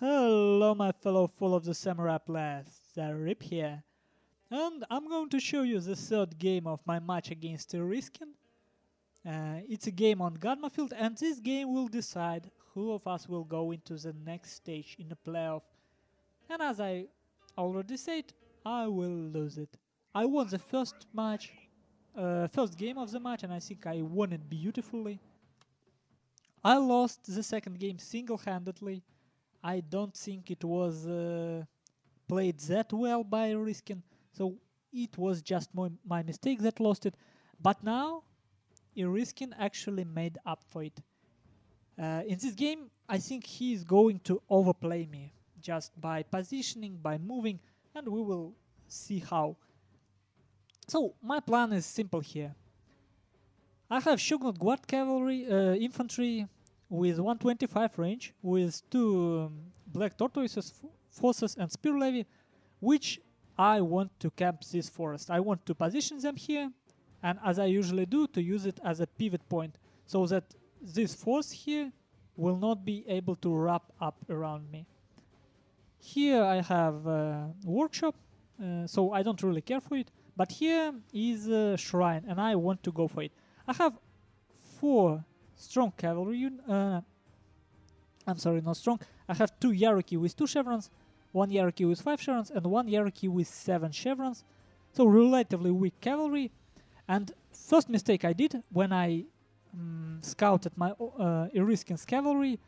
Hello my fellow full of the samurai players, Zaript here, and I'm going to show you the third game of my match against Iriskin. It's a game on Gadma field, and this game will decide who of us will go into the next stage in the playoff. And as I already said, I will lose it. I won the first game of the match, and I think I won it beautifully. I lost the second game single-handedly. I don't think it was played that well by Iriskin, so it was just my mistake that lost it. But now, Iriskin actually made up for it. In this game, I think he is going to overplay me, just by positioning, by moving, and we will see how. So, my plan is simple here. I have Shogun Guard Cavalry Infantry with 125 range, with two Black Tortoises forces and Spear Levy, which I want to camp this forest. I want to position them here, and as I usually do, to use it as a pivot point, so that this force here will not be able to wrap up around me. Here I have a workshop, so I don't really care for it, but here is a shrine, and I want to go for it. I have 4 strong cavalry I'm sorry, not strong. I have 2 Yariki with 2 chevrons, 1 Yariki with 5 chevrons, and 1 Yariki with 7 chevrons. So relatively weak cavalry. And first mistake I did when I scouted my Iriskin's cavalry,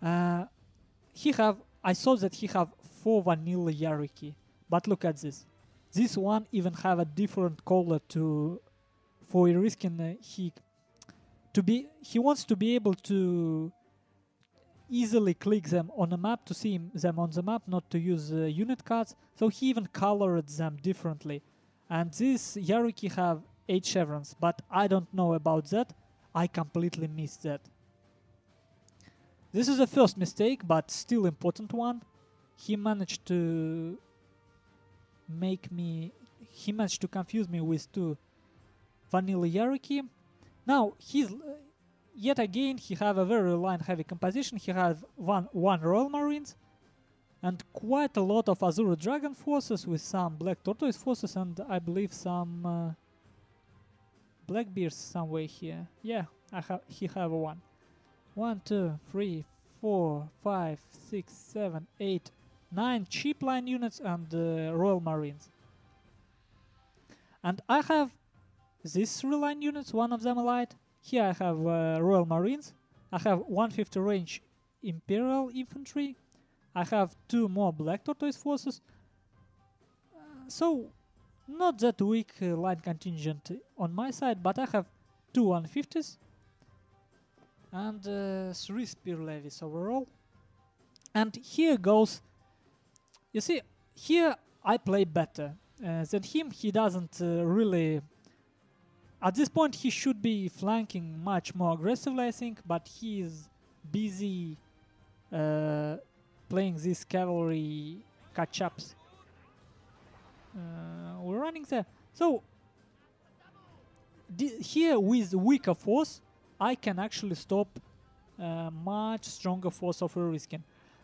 I saw that he have 4 vanilla Yariki. But look at this. This one even have a different color for Iriskin. He wants to be able to easily click them on a map, to see them on the map, not to use unit cards. So he even colored them differently. And these Yariki have 8 chevrons, but I don't know about that. I completely missed that. This is the first mistake, but still important one. He managed to confuse me with 2 vanilla Yariki. Now, yet again, he have a very line-heavy composition. He has one Royal Marines and quite a lot of Azure Dragon forces with some Black Tortoise forces and I believe some Blackbeards somewhere here. Yeah, he have one. 1, 2, 3, 4, 5, 6, 7, 8, 9 cheap line units and Royal Marines. And I have these 3 line units, one of them light. Here I have Royal Marines. I have 150 range Imperial Infantry. I have 2 more Black Tortoise forces. So, not that weak line contingent on my side, but I have 2 150s and 3 Spear Levies overall. And here goes. You see, here I play better than him. He doesn't really. At this point, he should be flanking much more aggressively, I think, but he is busy playing these cavalry catch-ups. We're running there. So, here with weaker force, I can actually stop much stronger force of Iriskin.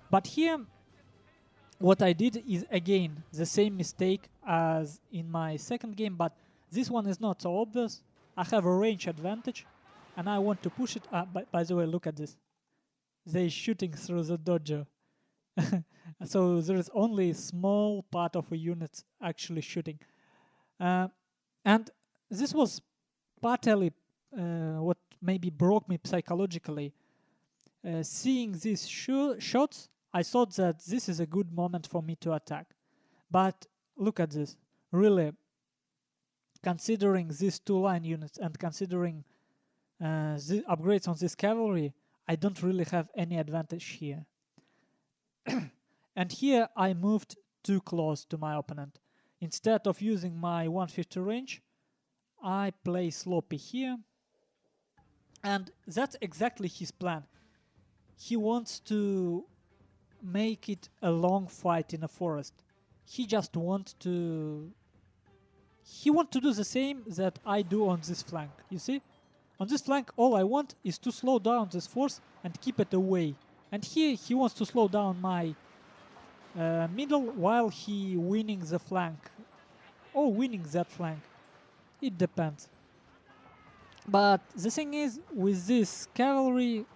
But here, what I did is, again, the same mistake as in my second game, but this one is not so obvious. I have a range advantage, and I want to push it. By the way, look at this. They're shooting through the dojo. So there is only a small part of a unit actually shooting. And this was partly what maybe broke me psychologically. Seeing these shots, I thought that this is a good moment for me to attack. But look at this. Really, considering these 2 line units and considering the upgrades on this cavalry, I don't really have any advantage here. And here I moved too close to my opponent. Instead of using my 150 range, I play sloppy here. And that's exactly his plan. He wants to make it a long fight in a forest. He just wants to do the same that I do on this flank, you see? On this flank, all I want is to slow down this force and keep it away. And here he wants to slow down my middle while he winning the flank. Or winning that flank. It depends. But the thing is, with this cavalry,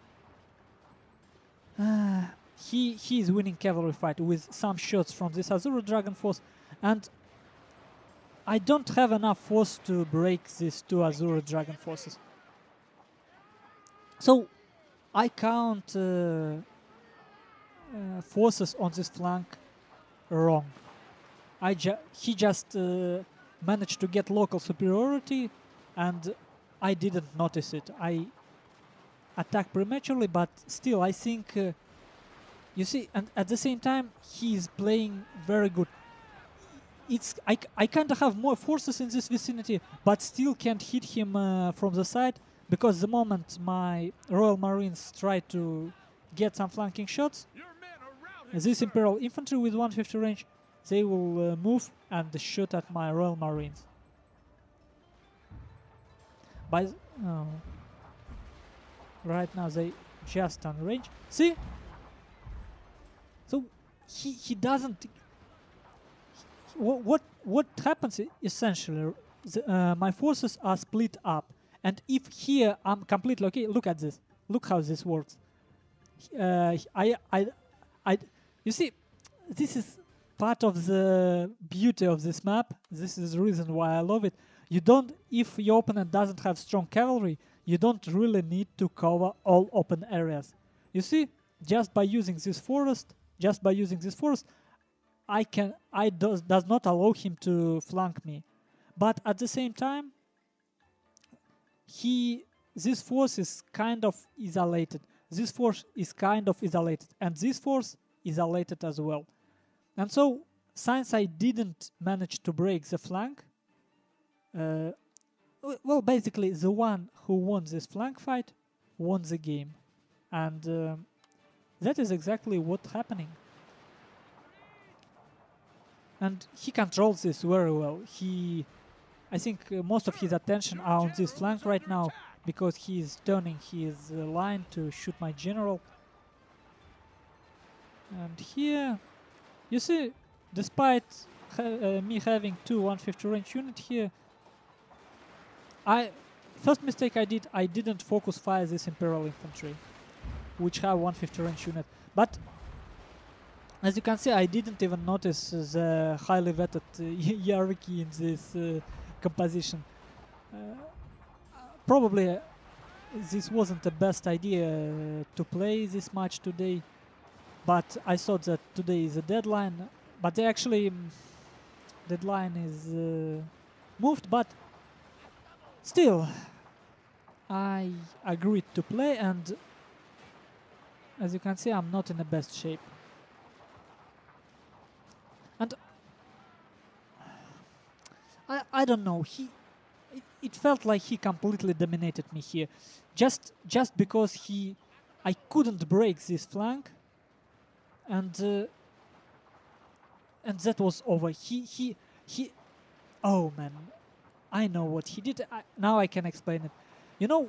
he is winning cavalry fight with some shots from this Azure Dragon Force, and I don't have enough force to break these two Azure Dragon Forces. So I count forces on this flank wrong. He just managed to get local superiority, and I didn't notice it. I attacked prematurely, but still I think you see, and at the same time he is playing very good. I kind of have more forces in this vicinity, but still can't hit him from the side, because the moment my Royal Marines try to get some flanking shots, this Imperial Infantry with 150 range, they will move and shoot at my Royal Marines. Right now they just on range. See? So he doesn't. What happens essentially? My forces are split up, and if here I'm completely okay. Look at this. Look how this works. You see, this is part of the beauty of this map. This is the reason why I love it. You don't, if your opponent doesn't have strong cavalry, you don't really need to cover all open areas. You see, just by using this forest, does not allow him to flank me. But at the same time, this force is kind of isolated. This force is kind of isolated, and this force isolated as well. And so, since I didn't manage to break the flank, well, basically the one who won this flank fight won the game. And that is exactly what's happening. And he controls this very well. I think most of his attention are on this flank right now, because he is turning his line to shoot my general. And here, you see, despite me having two 150 range units here, first mistake I did, I didn't focus fire this Imperial Infantry, which have 150 range unit. But as you can see, I didn't even notice the highly vetted hierarchy in this composition. Probably this wasn't the best idea to play this match today, but I thought that today is a deadline. But they actually deadline is moved, but still I agreed to play, and as you can see, I'm not in the best shape. And I don't know, it felt like he completely dominated me here, just because I couldn't break this flank, and that was over. Oh man, I know what he did. Now I can explain it. You know,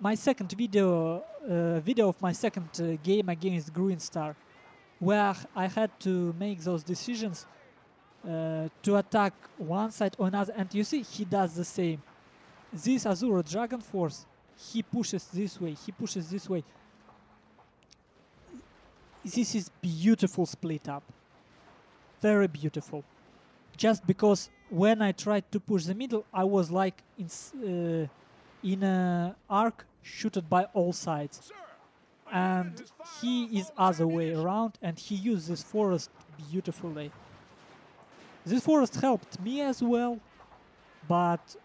my second video of my second game against Green Star, where I had to make those decisions to attack one side or another, and you see, he does the same. This Azure Dragon Force, he pushes this way, he pushes this way. This is beautiful split up. Very beautiful. Just because when I tried to push the middle, I was like in an arc shooted by all sides. And he is other way around, and he used this forest beautifully. This forest helped me as well, but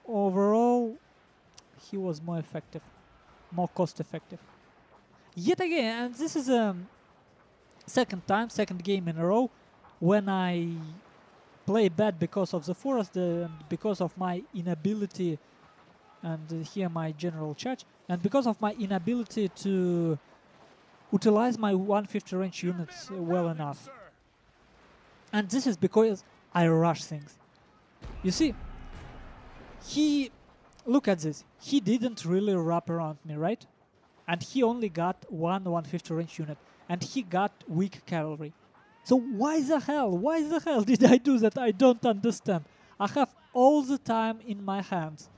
overall he was more effective, more cost effective. Yet again, and this is a second game in a row when I play bad because of the forest, because of my inability, and here my general charge, and because of my inability to utilize my 150 range units well enough. And this is because I rush things. You see, look at this, he didn't really wrap around me, right? and he only got one 150 range unit, and he got weak cavalry. So why the hell did I do that? I don't understand. I have all the time in my hands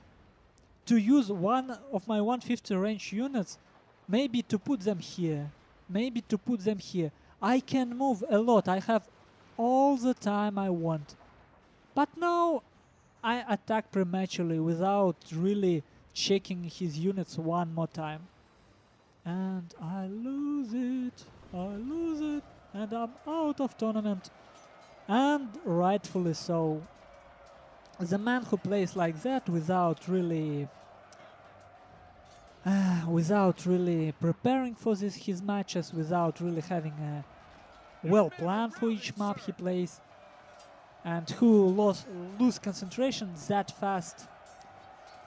to use one of my 150 range units, maybe to put them here, maybe to put them here. I can move a lot. I have all the time I want. But now I attack prematurely without really checking his units one more time. And I lose it, and I'm out of tournament. And rightfully so. The man who plays like that without really preparing for his matches, without really having a well plan for each map he plays, and who lose concentration that fast,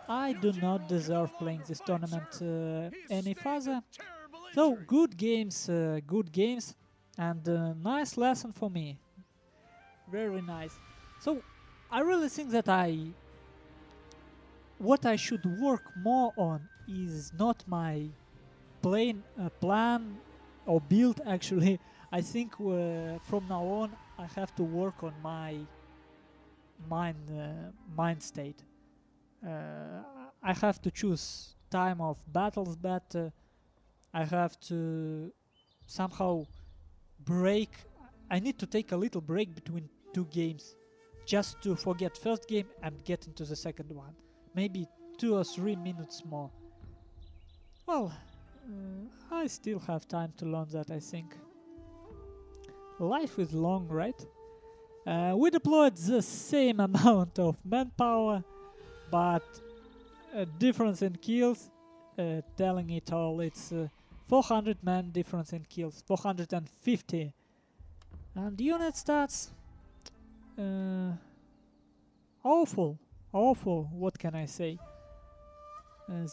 I do not deserve playing this tournament any further. So good games, and nice lesson for me. Very nice. So I really think that what I should work more on is not my plan or build actually. I think from now on I have to work on my mind state. I have to choose time of battles better. I have to somehow break. I need to take a little break between two games, just to forget first game and get into the second one. Maybe 2 or 3 minutes more. Well, I still have time to learn that, I think. Life is long, right? We deployed the same amount of manpower, but a difference in kills, telling it all. It's 400 man difference in kills, 450. And unit stats, awful, what can I say?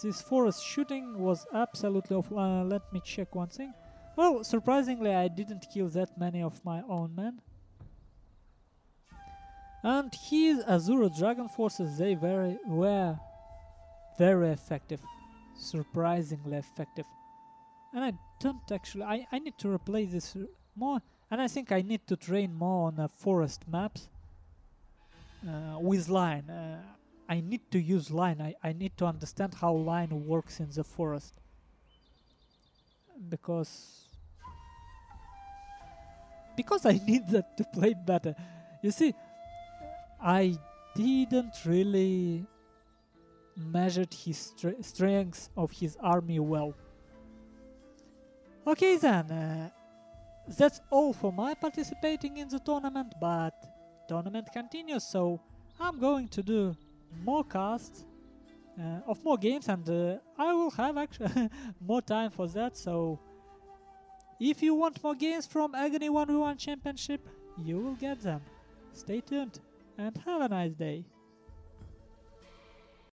This forest shooting was absolutely awful. Let me check one thing. Well, surprisingly, I didn't kill that many of my own men. And his Azura Dragon forces, they were very effective. Surprisingly effective. And I don't actually... I need to replay this more. And I think I need to train more on forest maps with line. I need to use line. I need to understand how line works in the forest. Because I need that to play better. You see, I didn't really measured his strength of his army well. Okay then, that's all for my participating in the tournament, but tournament continues, so I'm going to do more casts of more games, and I will have actually more time for that. So if you want more games from Aggony 1v1 Championship, you will get them. Stay tuned and have a nice day.